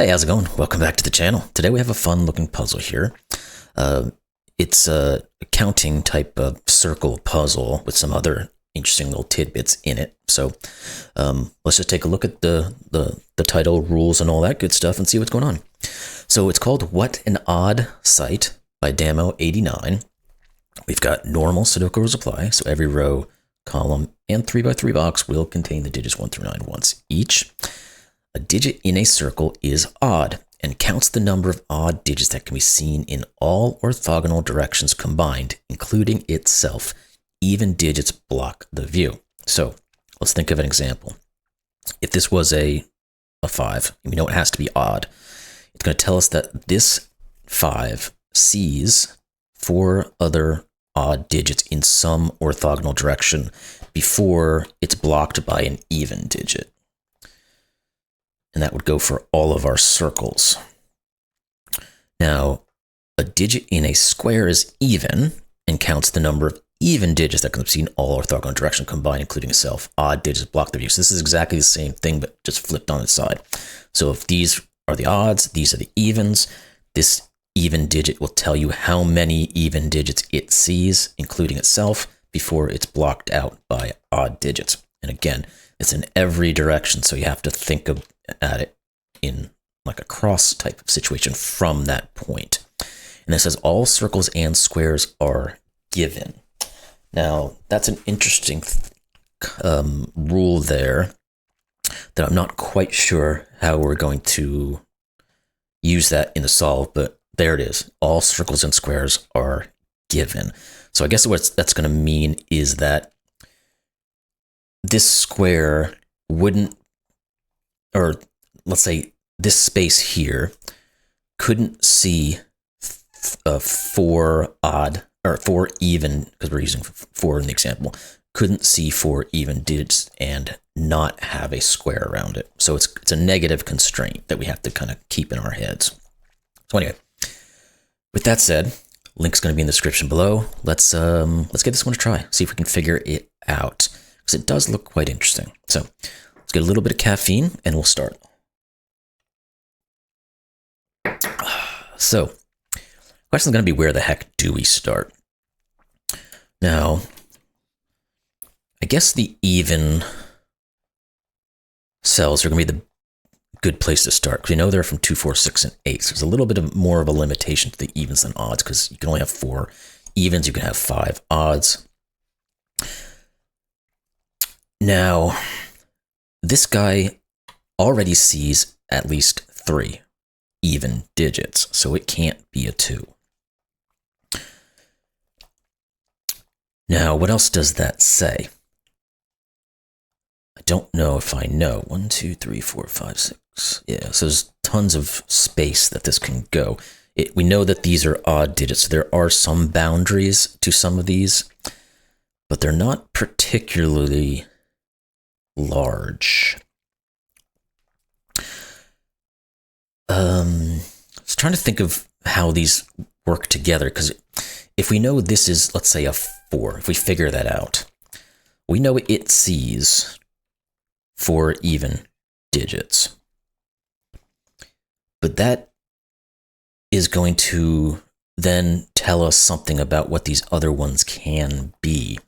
Hey, how's it going? Welcome back to the channel. Today we have a fun looking puzzle here. It's a counting type of circle puzzle with some other interesting little tidbits in it. So let's just take a look at the title, rules, and all that good stuff and see what's going on. So it's called What an Odd Sight by Damo89. We've got normal Sudoku rules apply, so every row, column, and 3x3 box will contain the digits 1 through 9 once each. A digit in a circle is odd and counts the number of odd digits that can be seen in all orthogonal directions combined, including itself. Even digits block the view. So let's think of an example. If this was a 5, and we know it has to be odd, it's going to tell us that this 5 sees 4 other odd digits in some orthogonal direction before it's blocked by an even digit. And that would go for all of our circles. Now, a digit in a square is even and counts the number of even digits that can be seen in all orthogonal directions combined, including itself. Odd digits block the view. So this is exactly the same thing, but just flipped on its side. So if these are the odds, these are the evens, this even digit will tell you how many even digits it sees, including itself, before it's blocked out by odd digits. And again, it's in every direction, so you have to think at it in like a cross type of situation from that point. And it says all circles and squares are given. Now, that's an interesting rule there that I'm not quite sure how we're going to use that in the solve, but there it is. All circles and squares are given. So I guess what that's going to mean is that this square wouldn't, or let's say this space here couldn't see 4 odd or 4 even, because we're using 4 in the example, couldn't see 4 even digits and not have a square around it. So it's a negative constraint that we have to kind of keep in our heads. So anyway, with that said, link's going to be in the description below. Let's give this one a try. See if we can figure it out, because it does look quite interesting. So let's get a little bit of caffeine and we'll start. So, the question is going to be, where the heck do we start? Now, I guess the even cells are going to be the good place to start, because we know they're from 2, 4, 6, and 8. So there's a little bit more of a limitation to the evens than odds, because you can only have 4 evens, you can have 5 odds. Now, this guy already sees at least 3 even digits, so it can't be a 2. Now, what else does that say? I don't know if I know. 1, 2, 3, 4, 5, 6. Yeah, so there's tons of space that this can go. We know that these are odd digits, so there are some boundaries to some of these, but they're not particularly large. I was trying to think of how these work together, because if we know this is, let's say, a 4, if we figure that out, we know it sees 4 even digits. But that is going to then tell us something about what these other ones can be.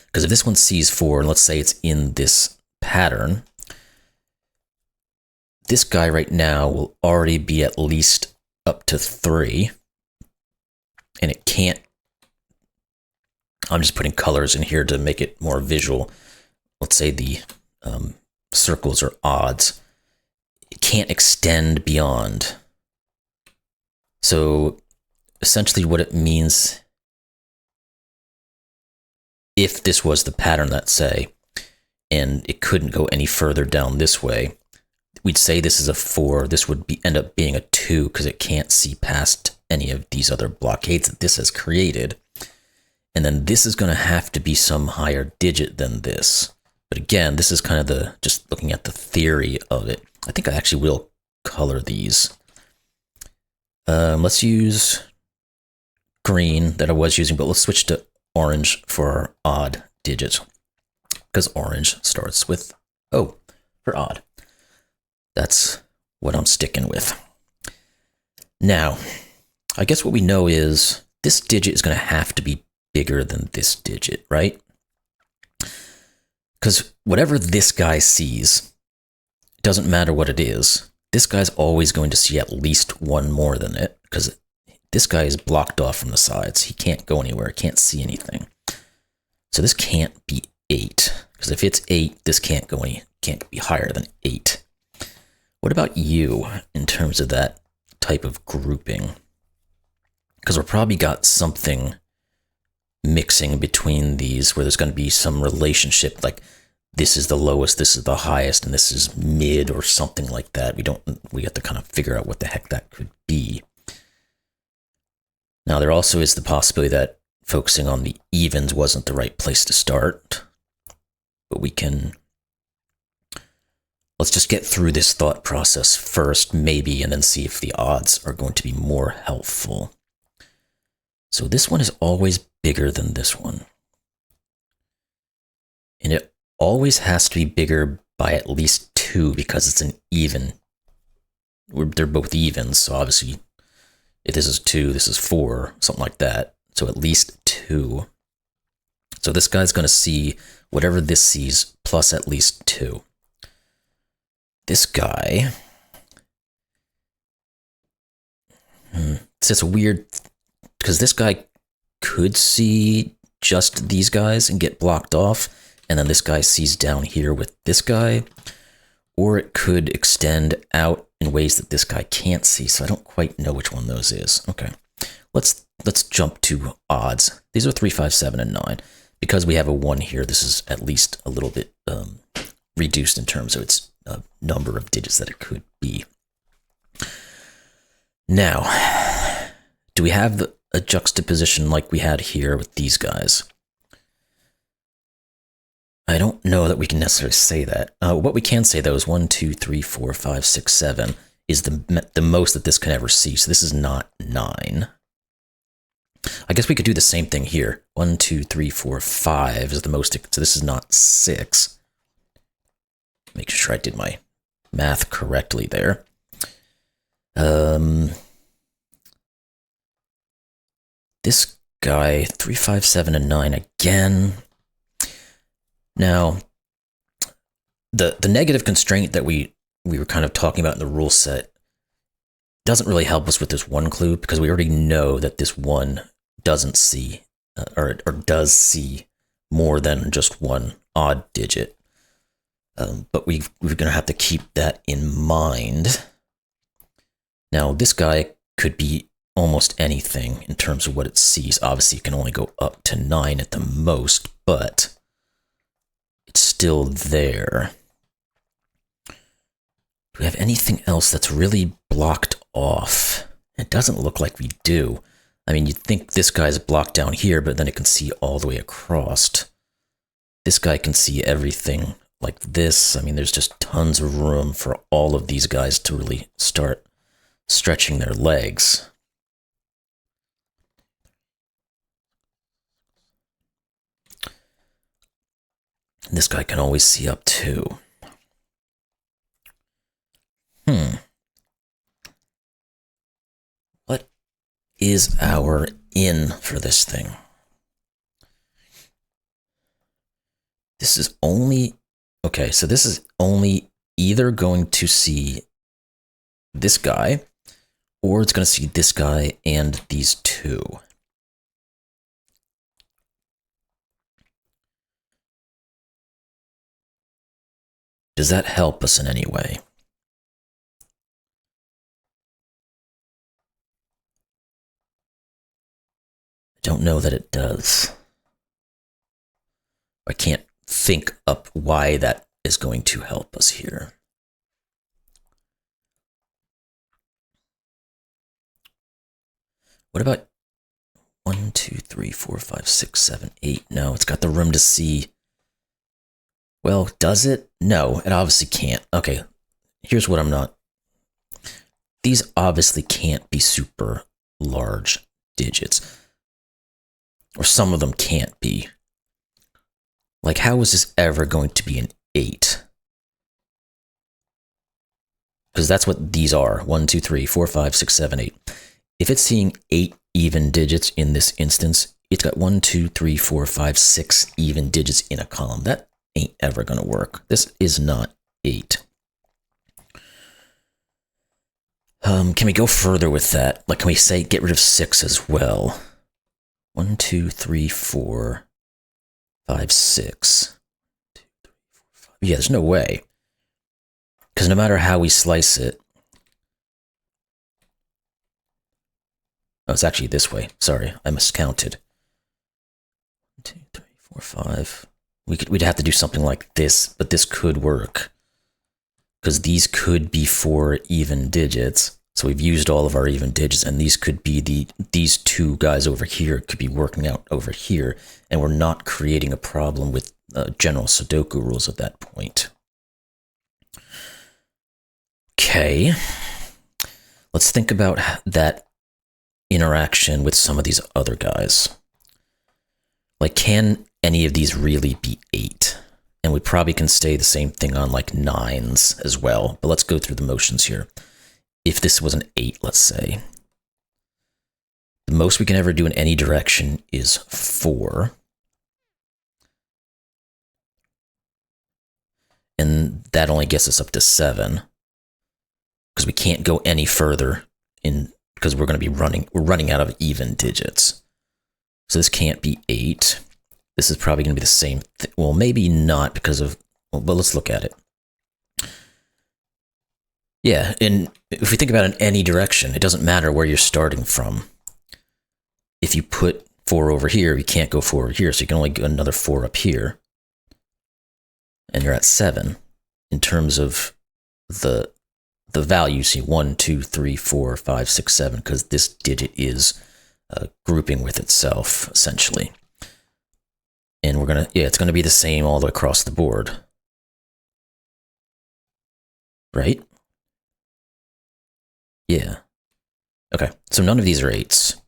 Because if this one sees 4, and let's say it's in this pattern, this guy right now will already be at least up to 3. And it can't, I'm just putting colors in here to make it more visual. Let's say the circles are odds. It can't extend beyond. So essentially what it means, if this was the pattern, let's say, and it couldn't go any further down this way, we'd say this is a 4. This would end up being a 2, because it can't see past any of these other blockades that this has created. And then this is going to have to be some higher digit than this. But again, this is kind of just looking at the theory of it. I think I actually will color these. Let's use green that I was using, but let's switch to orange for our odd digits, because orange starts with O for odd. That's what I'm sticking with. Now, I guess what we know is this digit is going to have to be bigger than this digit, right? Because whatever this guy sees, it doesn't matter what it is, this guy's always going to see at least one more than it, because this guy is blocked off from the sides. He can't go anywhere, can't see anything. So this can't be 8, because if it's 8, this can't be higher than 8. What about you in terms of that type of grouping? Because we've probably got something mixing between these where there's going to be some relationship, like this is the lowest, this is the highest, and this is mid or something like that. We have to kind of figure out what the heck that could be. Now, there also is the possibility that focusing on the evens wasn't the right place to start, but let's just get through this thought process first, maybe, and then see if the odds are going to be more helpful. So this one is always bigger than this one. And it always has to be bigger by at least 2 because it's an even. They're both evens, so obviously if this is 2, this is 4, something like that. So at least 2. So this guy's going to see whatever this sees plus at least 2. This guy, it's just weird because this guy could see just these guys and get blocked off, and then this guy sees down here with this guy, or it could extend out in ways that this guy can't see, so I don't quite know which one those is. Okay, let's jump to odds. These are 3, 5, 7, and 9. Because we have a 1 here, this is at least a little bit reduced in terms of its number of digits that it could be. Now, do we have a juxtaposition like we had here with these guys? I don't know that we can necessarily say that. What we can say, though, is 1, 2, 3, 4, 5, 6, 7 is the most that this can ever see. So this is not 9. I guess we could do the same thing here. 1, 2, 3, 4, 5 is the most. So this is not 6. Make sure I did my math correctly there. This guy, 3, 5, 7, and 9 again. Now, the negative constraint that we were kind of talking about in the rule set doesn't really help us with this one clue because we already know that this one doesn't see or does see more than just one odd digit. But we're going to have to keep that in mind. Now, this guy could be almost anything in terms of what it sees. Obviously, it can only go up to 9 at the most, but it's still there. Do we have anything else that's really blocked off? It doesn't look like we do. I mean, you'd think this guy's blocked down here, but then it can see all the way across. This guy can see everything like this. I mean, there's just tons of room for all of these guys to really start stretching their legs. And this guy can always see up too. What is our in for this thing? This is only, okay, so this is only either going to see this guy, or it's going to see this guy and these two. Does that help us in any way? I don't know that it does. I can't think up why that is going to help us here. What about 1, 2, 3, 4, 5, 6, 7, 8? No, it's got the room to see. Well, does it? No, it obviously can't. Okay, here's what I'm not. These obviously can't be super large digits. Or some of them can't be. Like, how is this ever going to be an 8? because that's what these are. 1, 2, 3, 4, 5, 6, 7, 8. If it's seeing 8 even digits in this instance, it's got 1, 2, 3, 4, 5, 6 even digits in a column. That ain't ever going to work. This is not 8. Can we go further with that? Like, can we say get rid of 6 as well? 1, 2, 3, 4, 5, 6. 2, 3, 4, 5. Yeah, there's no way. Because no matter how we slice it, oh, it's actually this way. Sorry, I miscounted. 1, 2, 3, 4, 5. We'd have to do something like this, but this could work. Because these could be 4 even digits. So we've used all of our even digits, and these could be these two guys over here could be working out over here, and we're not creating a problem with general Sudoku rules at that point. Okay, let's think about that interaction with some of these other guys. Like, can any of these really be 8? And we probably can say the same thing on like 9s as well, but let's go through the motions here. If this was an 8, let's say, the most we can ever do in any direction is 4. And that only gets us up to 7. Because we can't go any further in, because we're going to be running out of even digits. So this can't be 8. This is probably going to be the same thing. Well, maybe not because of, well, let's look at it. Yeah, and if we think about it in any direction, it doesn't matter where you're starting from. If you put 4 over here, you can't go 4 over here, so you can only go another 4 up here. And you're at 7 in terms of the value. See 1, 2, 3, 4, 5, 6, 7, because this digit is grouping with itself, essentially. And we're gonna, yeah, it's gonna be the same all the way across the board. Right? Yeah. Okay, so none of these are 8s.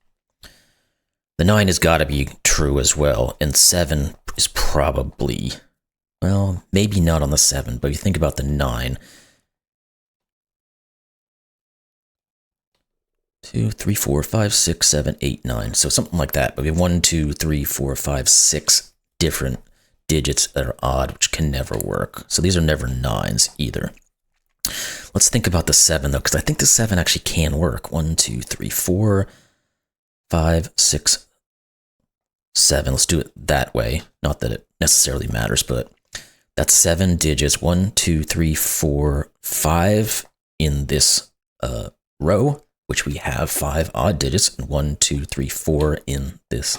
The 9 has got to be true as well, and 7 is probably, well, maybe not on the 7, but if you think about the 9, 2, 3, 4, 5, 6, 7, 8, 9. So something like that. But we have 1, 2, 3, 4, 5, 6 different digits that are odd, which can never work. So these are never 9s either. Let's think about the 7, though, because I think the 7 actually can work. 1, 2, 3, 4, 5, 6, 7. Let's do it that way. Not that it necessarily matters, but that's 7 digits. 1, 2, 3, 4, 5 in this row, which we have 5 odd digits, and 1, 2, 3, 4 in this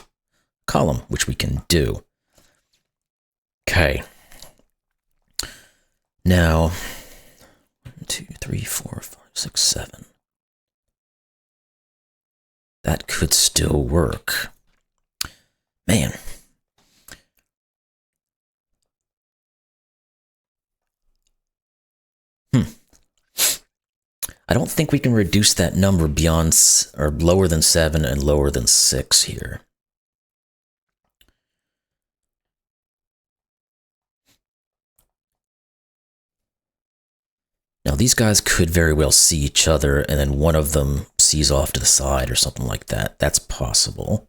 column, which we can do. Okay. Now, 1, 2, 3, 4, 5, 6, 7. That could still work. Man. I don't think we can reduce that number beyond, or lower than 7 and lower than 6 here. Now these guys could very well see each other, and then one of them sees off to the side or something like that. That's possible.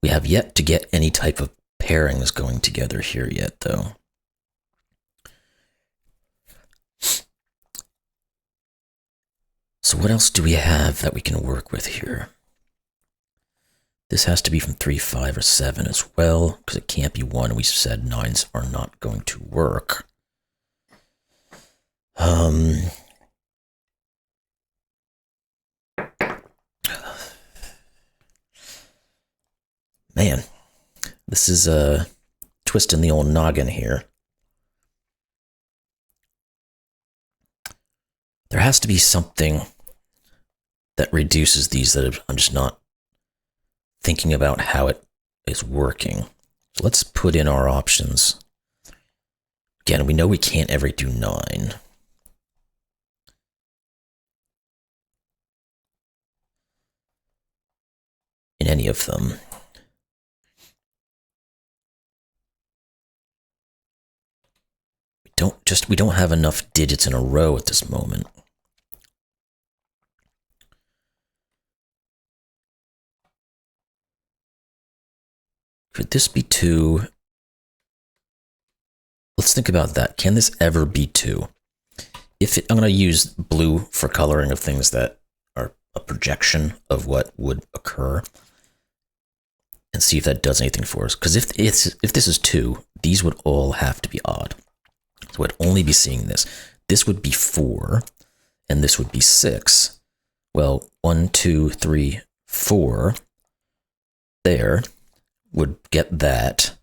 We have yet to get any type of pairings going together here yet, though. So what else do we have that we can work with here? This has to be from 3, 5, or 7 as well, because it can't be 1. We said 9s are not going to work. Man, this is a twist in the old noggin here. There has to be something that reduces these that I'm just not thinking about how it is working. So let's put in our options. Again, we know we can't ever do 9. In any of them. We we don't have enough digits in a row at this moment. Could this be 2? Let's think about that. Can this ever be 2? I'm going to use blue for coloring of things that are a projection of what would occur, and see if that does anything for us. Because if this is 2, these would all have to be odd. So I'd only be seeing this. This would be 4, and this would be 6. Well, 1, 2, 3, 4 there would get that.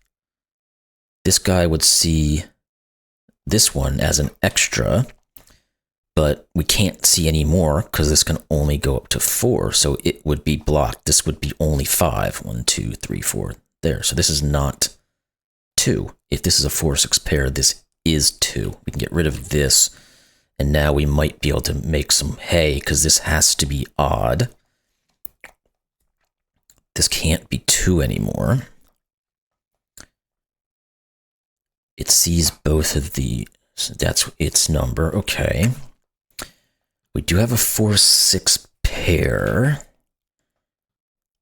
This guy would see this one as an extra, but we can't see any more because this can only go up to 4. So it would be blocked. This would be only 5. 1, 2, 3, 4 there. So this is not 2. If this is a 4, 6 pair, this is 2. We can get rid of this. And now we might be able to make some hay because this has to be odd. This can't be 2 anymore. It sees both of the, so that's its number. Okay. We do have a 4, 6 pair.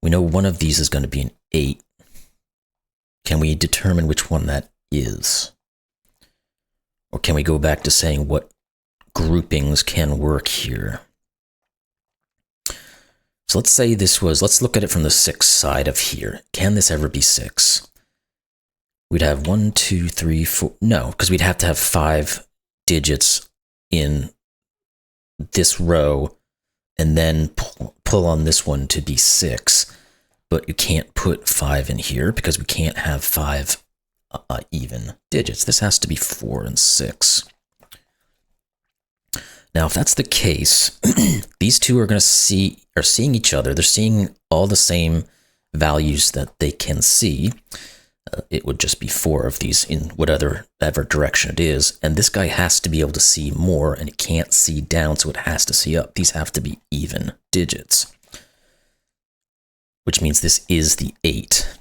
We know one of these is going to be an 8. Can we determine which one that is? Or can we go back to saying what groupings can work here? So let's say this was, let's look at it from the 6 side of here. Can this ever be 6? We'd have 1, 2, 3, 4. No, because we'd have to have 5 digits in this row and then pull on this one to be 6. But you can't put 5 in here because we can't have 5 even digits. This has to be 4 and 6. Now, if that's the case, these two are seeing each other. They're seeing all the same values that they can see. It would just be 4 of these in whatever direction it is. And this guy has to be able to see more, and it can't see down, so it has to see up. These have to be even digits, which means this is the 8.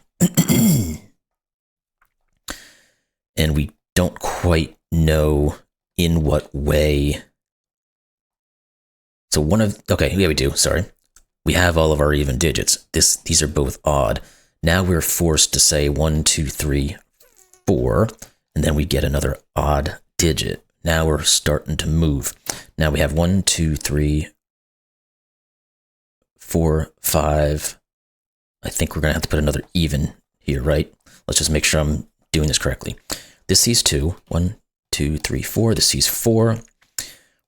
And we don't quite know in what way. So okay, yeah, we do, sorry. We have all of our even digits. These are both odd. Now we're forced to say 1, 2, 3, 4, and then we get another odd digit. Now we're starting to move. Now we have 1, 2, 3, 4, 5. I think we're going to have to put another even here, right? Let's just make sure I'm doing this correctly. This sees 2. 1, 2, 3, 4. This sees 4.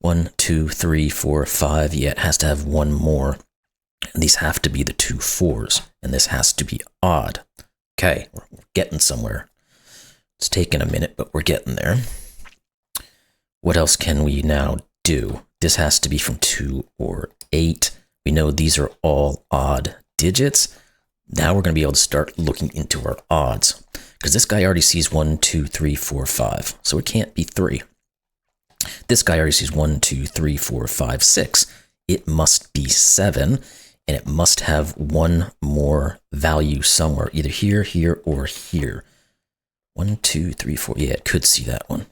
1, 2, 3, 4, 5. Yeah, it has to have one more. And these have to be the 2 4s, and this has to be odd. Okay, we're getting somewhere. It's taking a minute, but we're getting there. What else can we now do? This has to be from 2 or 8. We know these are all odd digits. Now we're going to be able to start looking into our odds, because this guy already sees 1, 2, 3, 4, 5, so it can't be 3. This guy already sees 1, 2, 3, 4, 5, 6. It must be 7. And it must have one more value somewhere, either here, here, or here. 1, 2, 3, 4. Yeah, it could see that one.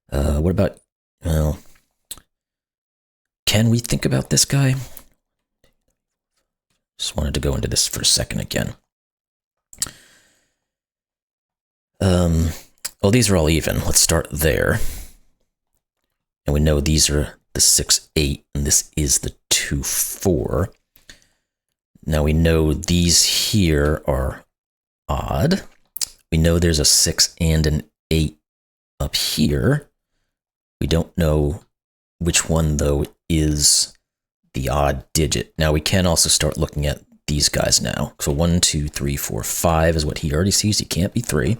What about, well, can we think about this guy? Just wanted to go into this for a second again. Well, these are all even. Let's start there. And we know these are the 6, 8, and this is the 2, 4. Now we know these here are odd. We know there's a 6 and an 8 up here. We don't know which one, though, is the odd digit. Now we can also start looking at these guys now. So 1, 2, 3, 4, 5 is what he already sees. He can't be 3.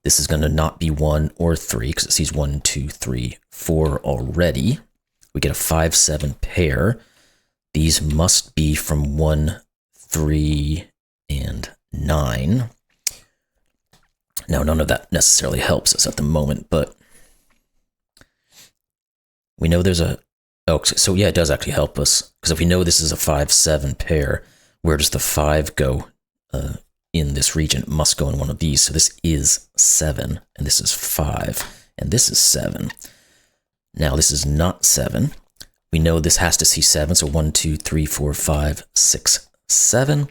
This is going to not be 1 or 3 because it sees 1, 2, 3, 4 already. We get a 5, 7 pair. These must be from 1, 3, and 9. Now, none of that necessarily helps us at the moment, but we know there's a... Oh, so yeah, it does actually help us. Because if we know this is a 5, 7 pair, where does the 5 go in this region? It must go in one of these. So this is 7, and this is 5. and this is 7. Now this is not 7. We know this has to see 7, so 1, 2, 3, 4, 5, 6, 7.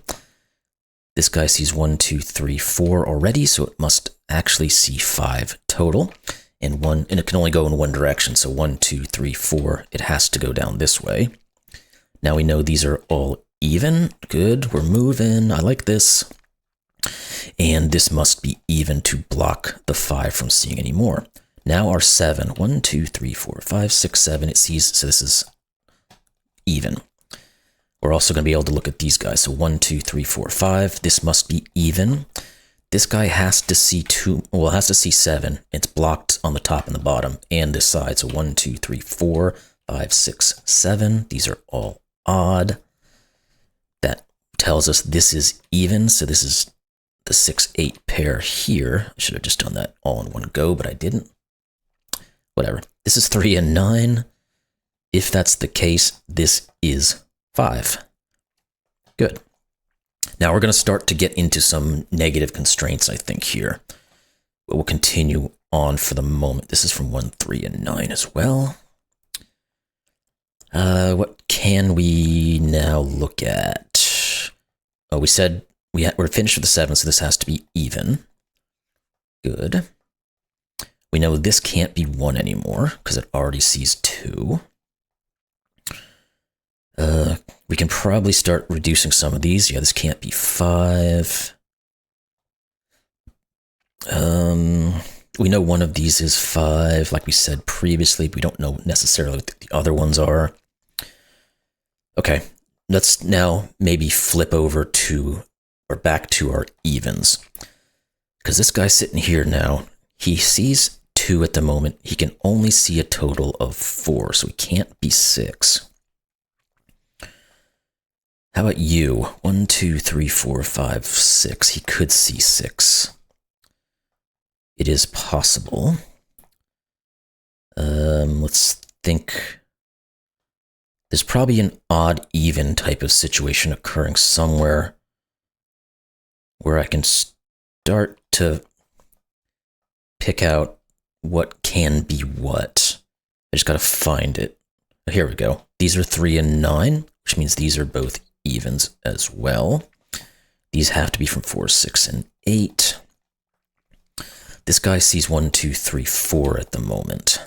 This guy sees 1, 2, 3, 4 already, so it must actually see 5 total. And it can only go in one direction, so 1, 2, 3, 4, it has to go down this way. Now we know these are all even. Good, we're moving. I like this. And this must be even to block the 5 from seeing any more. Now our 7, 1, 2, 3, 4, 5, 6, 7, it sees, so this is even. We're also going to be able to look at these guys. So 1, 2, 3, 4, 5, this must be even. This guy has to see 2, well, it has to see 7. It's blocked on the top and the bottom and this side. So 1, 2, 3, 4, 5, 6, 7. These are all odd. That tells us this is even. So this is the 6, 8 pair here. I should have just done that all in one go, but I didn't. Whatever. This is 3 and 9. If that's the case, this is 5. Good. Now we're going to start to get into some negative constraints, I think, here. But we'll continue on for the moment. This is from 1, 3, and 9 as well. What can we now look at? Oh, we said we're finished with the 7, so this has to be even. Good. We know this can't be 1 anymore, because it already sees 2. We can probably start reducing some of these. Yeah, this can't be 5. We know one of these is 5, like we said previously. We don't know necessarily what the other ones are. Okay, let's now maybe flip over to, or back to our evens. Because this guy's sitting here now, he sees 2 at the moment. He can only see a total of 4, so he can't be 6. How about you? 1, 2, 3, 4, 5, 6. He could see 6. It is possible. Let's think. There's probably an odd-even type of situation occurring somewhere where I can start to pick out what can be what. I just got to find it. Here we go. These are 3 and 9, which means these are both evens as well. These have to be from 4, 6, and 8. This guy sees 1, 2, 3, 4 at the moment.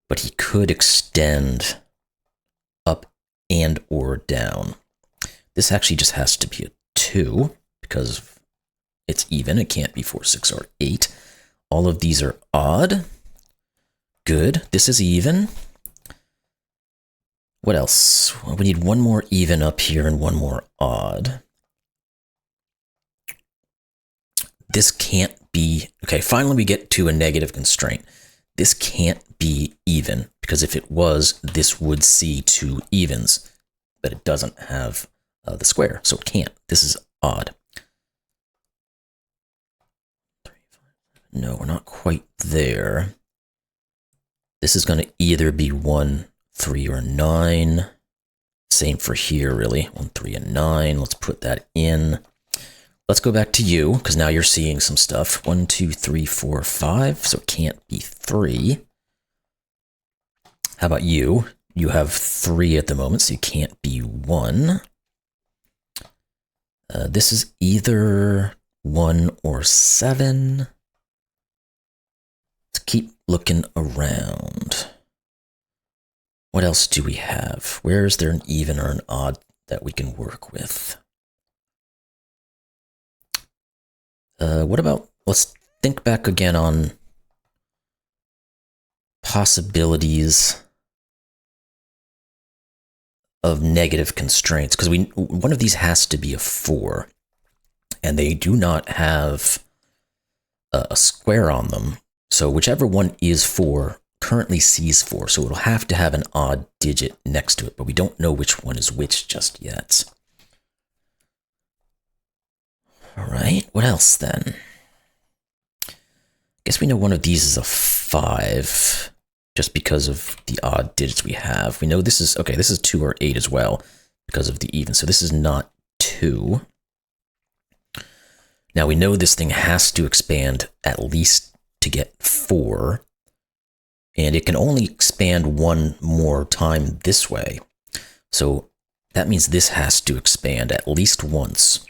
But he could extend up and or down. This actually just has to be a 2 because it's even. It can't be 4, 6, or 8. All of these are odd. Good. This is even. What else? Well, we need one more even up here and one more odd. This can't be... Okay, finally we get to a negative constraint. This can't be even, because if it was, this would see 2 evens, but it doesn't have the square, so it can't. This is odd. No, we're not quite there. This is going to either be 1, 3, or 9. Same for here, really. 1, 3, and 9. Let's put that in. Let's go back to you, because now you're seeing some stuff. 1, 2, 3, 4, 5, so it can't be 3. How about you? You have 3 at the moment, so you can't be 1. This is either 1 or 7. Let's keep looking around. What else do we have? Where is there an even or an odd that we can work with? What about, let's think back again on possibilities of negative constraints, because one of these has to be a 4, and they do not have a square on them. So whichever one is 4 currently sees 4, so it'll have to have an odd digit next to it, but we don't know which one is which just yet. All right, what else then? I guess we know one of these is a 5, just because of the odd digits we have. We know this is, okay, this is 2 or 8 as well, because of the even, so this is not 2. Now we know this thing has to expand at least to get 4, and it can only expand one more time this way. So that means this has to expand at least once.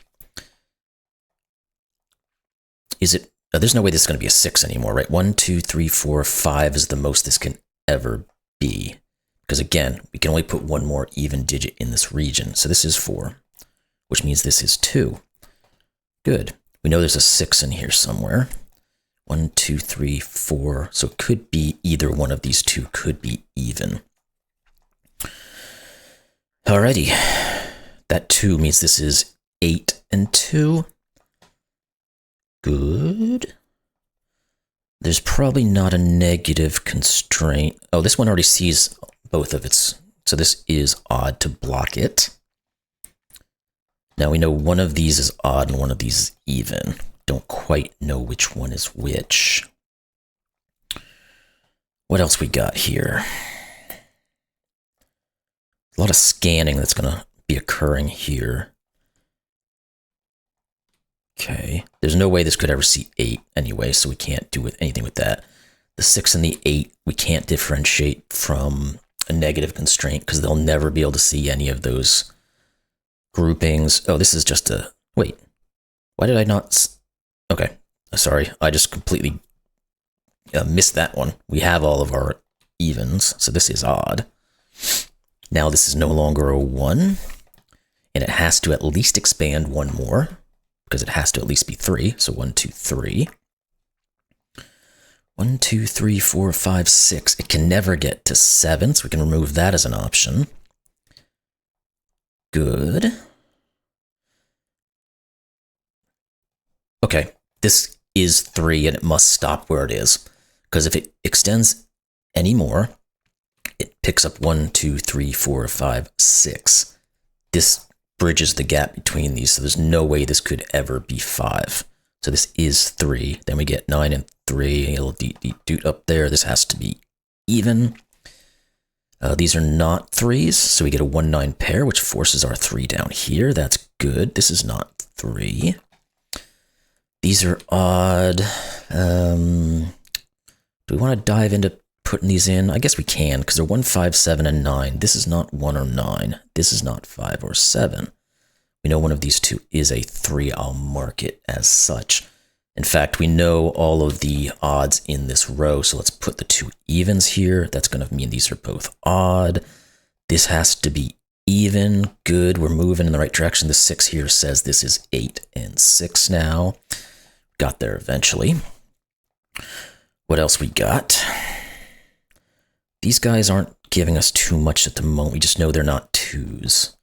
Is it? There's no way this is going to be a 6 anymore, right? 1, 2, 3, 4, 5 is the most this can ever be. Because again, we can only put one more even digit in this region. So this is 4, which means this is 2. Good. We know there's a 6 in here somewhere. 1, 2, 3, 4. So it could be either one of these two could be even. Alrighty. That 2 means this is 8 and 2. Good. There's probably not a negative constraint. Oh, this one already sees both of its. So this is odd to block it. Now we know one of these is odd and one of these is even. Don't quite know which one is which. What else we got here? A lot of scanning that's going to be occurring here. Okay, there's no way this could ever see 8 anyway, so we can't do anything with that. The 6 and the 8, we can't differentiate from a negative constraint because they'll never be able to see any of those groupings. Oh, this is just a... Wait, why did I not... Okay, sorry, I just completely missed that one. We have all of our evens, so this is odd. Now this is no longer a 1, and it has to at least expand one more, because it has to at least be 3. So 1, 2, 3. 1, 2, 3, 4, 5, 6. It can never get to 7, so we can remove that as an option. Good. Okay, this is 3, and it must stop where it is. Because if it extends any more, it picks up 1, 2, 3, 4, 5, 6. This bridges the gap between these, so there's no way this could ever be 5. So this is 3. Then we get 9 and 3, a little doot up there. This has to be even. These are not 3s, so we get a 1-9 pair, which forces our 3 down here. That's good. This is not 3. These are odd. Do we want to dive into putting these in? I guess we can, because they're 1, 5, 7, and 9. This is not 1 or 9. This is not 5 or 7. We know one of these two is a 3. I'll mark it as such. In fact, we know all of the odds in this row, so let's put the 2 evens here. That's going to mean these are both odd. This has to be even. Good, we're moving in the right direction. The 6 here says this is 8 and 6 now. Got there eventually. What else we got? These guys aren't giving us too much at the moment. We just know they're not 2s.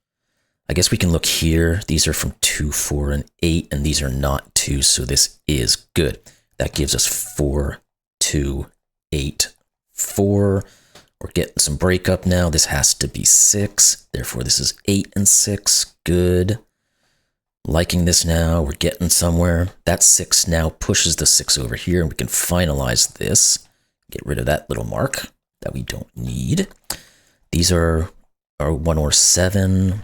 I guess we can look here. These are from 2, 4, and 8, and these are not 2s, so this is good. That gives us 4, 2, 8, 4. We're getting some breakup now. This has to be 6. Therefore, this is 8 and 6. Good. Liking this now. We're getting somewhere. That 6 now pushes the 6 over here, and we can finalize this. Get rid of that little mark that we don't need. These are 1 or 7.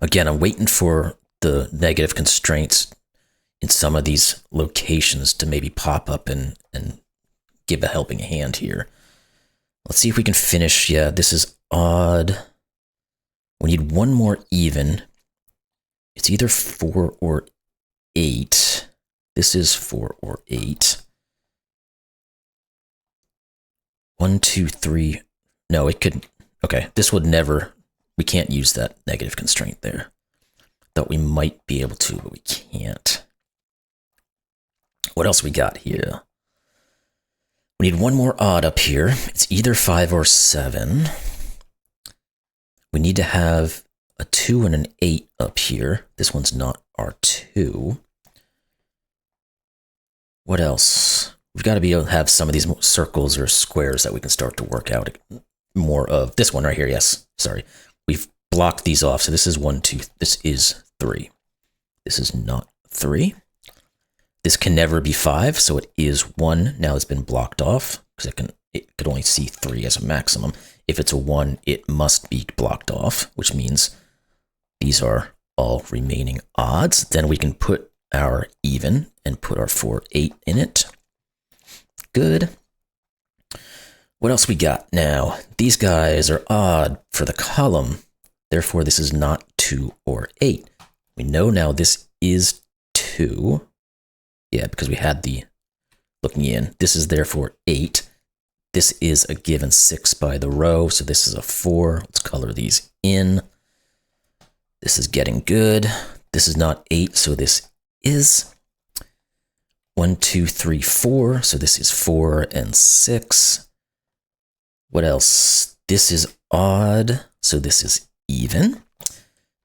Again, I'm waiting for the negative constraints in some of these locations to maybe pop up and give a helping hand here. Let's see if we can finish. Yeah, this is odd. We need one more even. It's either 4 or 8. This is 4 or 8. 1, 2, 3. No, it could. Okay, this would never. We can't use that negative constraint there. Thought we might be able to, but we can't. What else we got here? We need one more odd up here. It's either 5 or 7. We need to have a 2 and an 8 up here. This one's not our 2. What else? We've got to be able to have some of these circles or squares that we can start to work out more of. This one right here, yes. Sorry. We've blocked these off. So this is 1, 2. This is 3. This is not 3. This can never be 5, so it is 1. Now it's been blocked off because it could only see 3 as a maximum. If it's a 1, it must be blocked off, which means these are all remaining odds. Then we can put our even and put our 4, 8 in it. good. What else we got now? These guys are odd for the column. Therefore, this is not 2 or 8. We know now this is 2. Yeah, because we had the looking in. This is therefore 8. This is a given 6 by the row, so this is a 4. Let's color these in. This is getting good. This is not 8, so this is 1, 2, 3, 4. So this is 4 and 6. What else? This is odd, so this is even.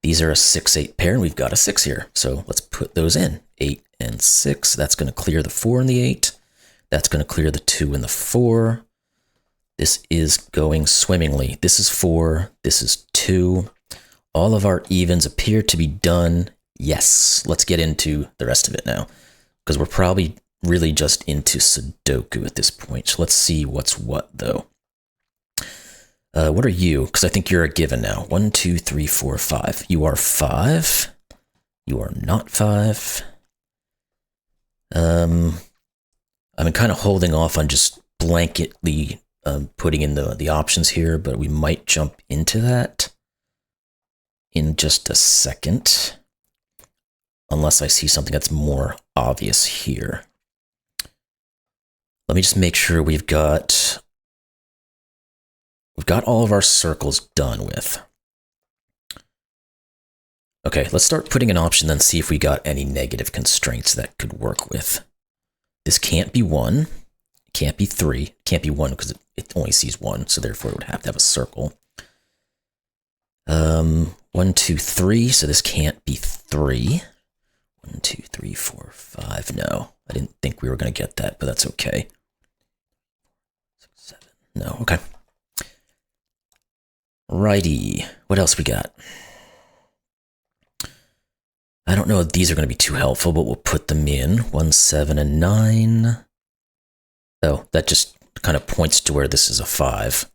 These are a 6, 8 pair, and we've got a 6 here. So let's put those in. 8 and 6. That's going to clear the 4 and the 8. That's going to clear the 2 and the 4. This is going swimmingly. This is 4. This is 2. All of our evens appear to be done. Yes, let's get into the rest of it now, because we're probably really just into Sudoku at this point. So let's see what's what, though. What are you? Because I think you're a given now. 1, 2, 3, 4, 5. You are 5. You are not 5. I've been kind of holding off on just blanketly putting in the options here, but we might jump into that in just a second, unless I see something that's more obvious here. Let me just make sure we've got all of our circles done with. Okay, let's start putting an option, then see if we got any negative constraints that could work with. This can't be 1, can't be 3, can't be 1 because it only sees 1, so therefore it would have to have a circle. 1, 2, 3, so this can't be 3. 1, 2, 3, 4, 5. No, I didn't think we were going to get that, but that's okay. 6, 7. No, okay. Righty. What else we got? I don't know if these are going to be too helpful, but we'll put them in. 1, 7, and 9. Oh, that just kind of points to where this is a 5.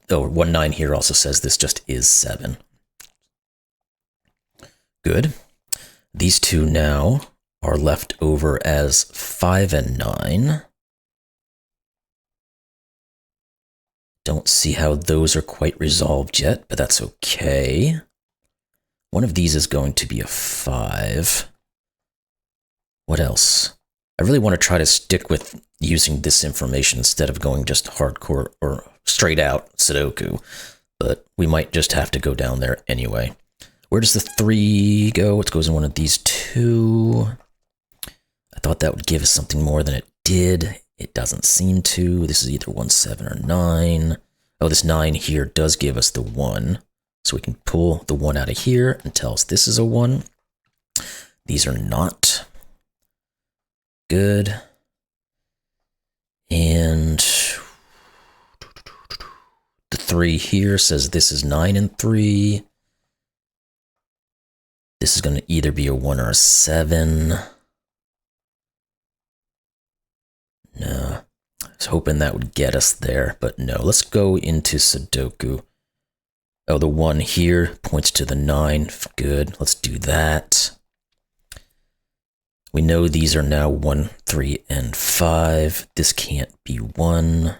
1, 9 here also says this just is 7. Good. These two now are left over as 5 and 9. Don't see how those are quite resolved yet, but that's okay. One of these is going to be a 5. What else? I really want to try to stick with using this information instead of going just hardcore or straight out Sudoku, but we might just have to go down there anyway. Where does the 3 go? It goes in one of these two. I thought that would give us something more than it did. It doesn't seem to. This is either 1, 7, or 9. Oh, this 9 here does give us the 1. So we can pull the 1 out of here and tell us this is a 1. These are not. Good. And the 3 here says this is 9 and 3. This is going to either be a 1 or a 7. No. I was hoping that would get us there, but no. Let's go into Sudoku. Oh, the 1 here points to the 9. Good. Let's do that. We know these are now 1, 3, and 5. This can't be 1.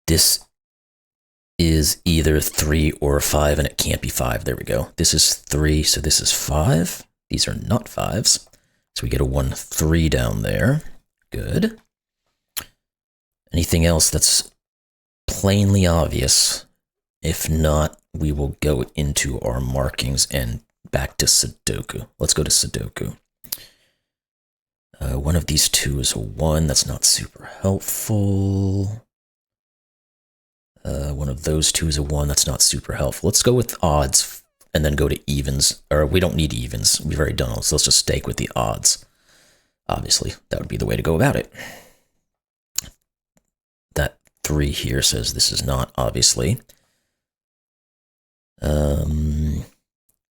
This is either 3 or 5, and it can't be 5. There we go. This is 3, so this is 5. These are not 5s. So we get a 1, 3 down there. Good. Anything else that's plainly obvious? If not, we will go into our markings and back to Sudoku. Let's go to Sudoku. One of these two is a 1. That's not super helpful. One of those two is a 1. That's not super helpful. Let's go with odds and then go to evens. Or we don't need evens. We've already done those. So let's just stake with the odds. Obviously, that would be the way to go about it. That 3 here says this is not, obviously.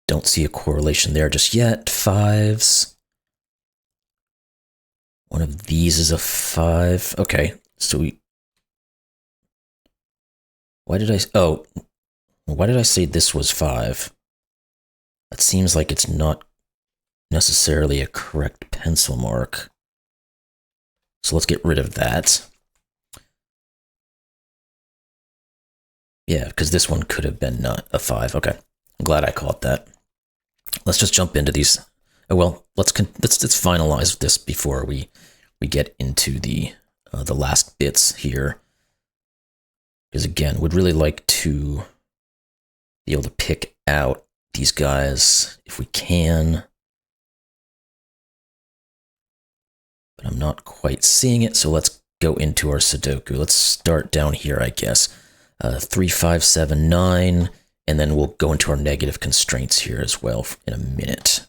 Don't see a correlation there just yet. 5s. One of these is a 5. Okay, so we... Why did I say this was 5? That seems like it's not necessarily a correct pencil mark. So let's get rid of that. Yeah, because this one could have been not a 5. Okay, I'm glad I caught that. Let's just jump into these. Oh, well, let's finalize this before we get into the last bits here. Because again, would really like to be able to pick out these guys if we can. But I'm not quite seeing it, so let's go into our Sudoku. Let's start down here, I guess. 3, 5, 7, 9, and then we'll go into our negative constraints here as well in a minute.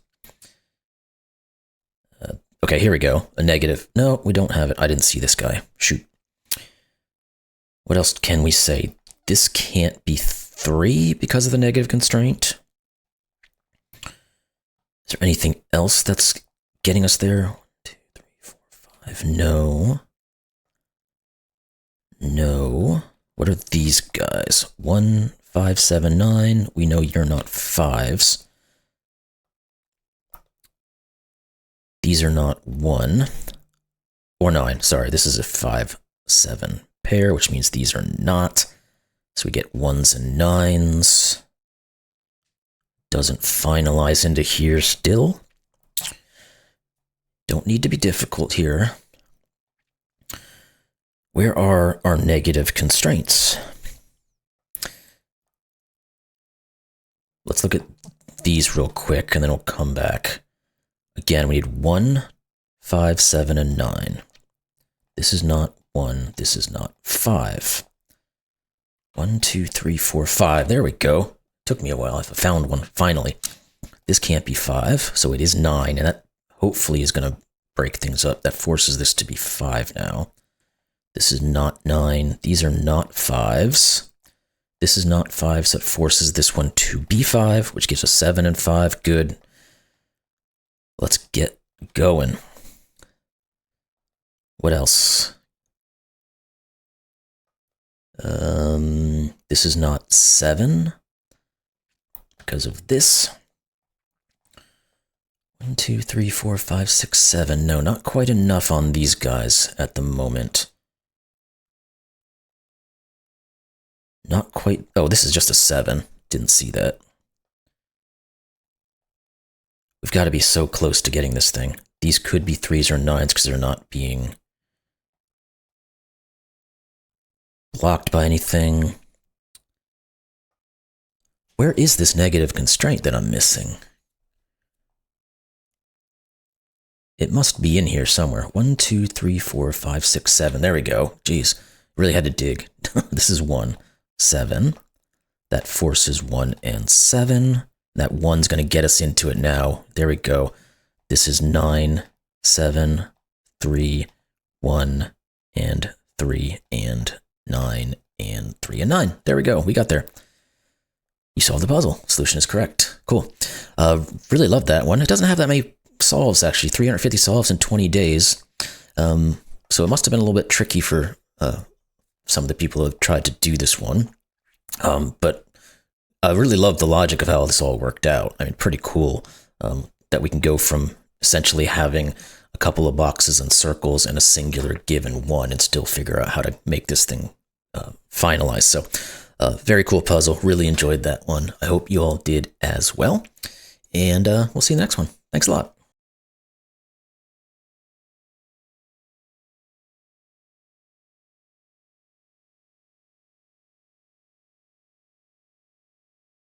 Okay, here we go. A negative. No, we don't have it. I didn't see this guy. Shoot. What else can we say? This can't be 3 because of the negative constraint. Is there anything else that's getting us there? 1, 2, 3, 4, 5. No. No. What are these guys? 1, 5, 7, 9. We know you're not 5s. These are not 1 or 9. Sorry, this is a 5, 7 pair, which means these are not. So we get 1s and 9s. Doesn't finalize into here still. Don't need to be difficult here. Where are our negative constraints? Let's look at these real quick, and then we'll come back. Again, we need 1, 5, 7, and 9. This is not 1. This is not 5. 1, 2, 3, 4, 5. There we go. Took me a while. I found one, finally. This can't be 5, so it is 9, and that hopefully is going to break things up. That forces this to be 5 now. This is not 9. These are not 5s. This is not 5, so it forces this one to be 5, which gives us 7 and 5. Good. Let's get going. What else? This is not 7 because of this. 1, 2, 3, 4, 5, 6, 7. No, not quite enough on these guys at the moment. Not quite. Oh, this is just a 7. Didn't see that. We've got to be so close to getting this thing. These could be 3s or 9s because they're not being blocked by anything. Where is this negative constraint that I'm missing? It must be in here somewhere. 1, 2, 3, 4, 5, 6, 7. There we go. Jeez, really had to dig. This is 1, 7. That forces 1 and 7. That 1's going to get us into it now. There we go. This is 9, 7, 3, 1, and 3, and 9, and 3, and 9. There we go. We got there. You solved the puzzle. Solution is correct. Cool. Really love that one. It doesn't have that many solves, actually. 350 solves in 20 days. So it must have been a little bit tricky for some of the people who have tried to do this one. But I really love the logic of how this all worked out. I mean, pretty cool that we can go from essentially having a couple of boxes and circles and a singular given one and still figure out how to make this thing finalize. So very cool puzzle. Really enjoyed that one. I hope you all did as well. And we'll see you in the next one. Thanks a lot.